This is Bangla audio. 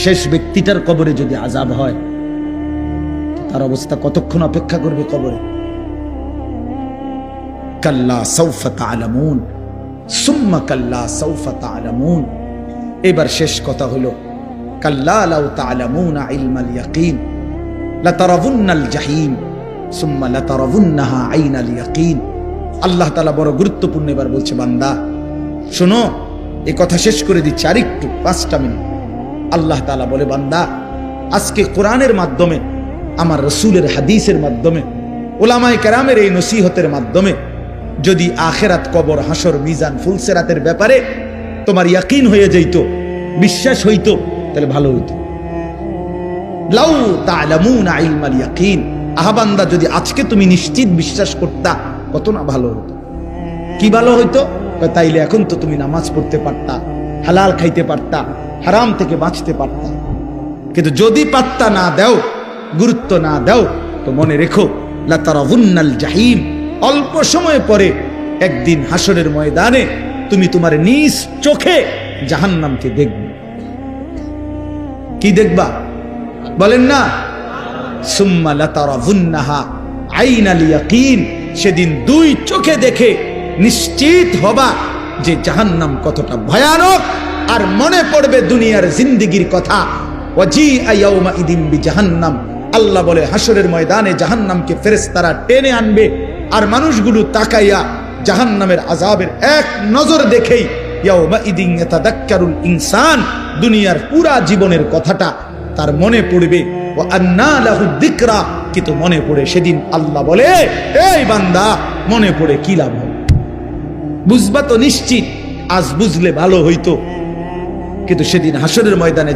শেষ ব্যক্তিটার কবরে যদি আযাব হয়, তার অবস্থা কতক্ষণ অপেক্ষা করবে কবরে? কাল্লা সাউফা তা'লামুন সুম্মা কাল্লা সাউফা তা'লামুন। এবার শেষ কথা হলো কাল্লা লাউ তা'লামুনা ইলমাল ইয়াকিন লাতারাবুন্নাল জাহিম সুম্মা লাতারাবুন্নাহা আইনাল ইয়াকিন। আল্লাহ তাআলা বড় গুরুত্বপূর্ণ এবার বলছে, বান্দা শোনো, এই কথা শেষ করে দিচ্ছি আরেকটু 5টা মিনিট। আল্লাহ তাআলা বলে, বান্দা আজকে কোরআনের মাধ্যমে, আমার রাসূলের হাদিসের মাধ্যমে, উলামায়ে কেরামের এই নসিহতের মাধ্যমে যদি আখিরাত, কবর, হাসর, মিজান, ফুলসিরাতের ব্যাপারে তোমার ইয়াকিন হয়ে যেত, বিশ্বাস হইতো, তাহলে ভালো হইতো। লাউ তা'লামুনা ইলমাল ইয়াকিন, আহা বান্দা যদি আজকে তুমি নিশ্চিত বিশ্বাস করতা, কত না ভালো হতো। কি ভালো হইতো? তাইলে এখন তো তুমি নামাজ পড়তে পারতা, হালাল খাইতে পারতা, হারাম থেকে বাঁচতে পারতা। কিন্তু যদি পাত্তা না দাও, গুরুত্ব না দাও, তো মনে রেখো লাতারাবুন্নাল জাহিম, অল্প সময় পরে একদিন হাসরের ময়দানে তুমি তোমার নিজ চোখে জাহান্নামকে দেখবে। কি দেখবা বলেন না? সুম্মা লাতারাবুন্নাহা আইনাল ইয়াকিন, সেদিন 2 চোখে দেখে নিশ্চিত হবা যে জাহান্নাম কতটা ভয়ানক। আর মনে পড়বে দুনিয়ার জিন্দেগির কথা। ওয়াজিআ ইয়াউমাইদিন বিজাহান্নাম, আল্লাহ বলে হাসরের ময়দানে জাহান্নামকে ফেরেশতারা টেনে আনবে, আর মানুষগুলো তাকাইয়া জাহান্নামের আযাবের এক নজর দেখেই ইয়াউমাইদিন ইয়াতাযাক্কারুল ইনসান, দুনিয়ার পুরা জীবনের কথাটা তার মনে পড়বে। ওয়া আন্না লাহু যিকরা, কিন্তু মনে পড়ে সেদিন আল্লাহ বলে, এই বান্দা মনে পড়ে কি লাভ হবে? বুঝবা তো নিশ্চিত, আজ বুঝলে ভালো হইতো, কিন্তু সেদিন হাসরের ময়দানে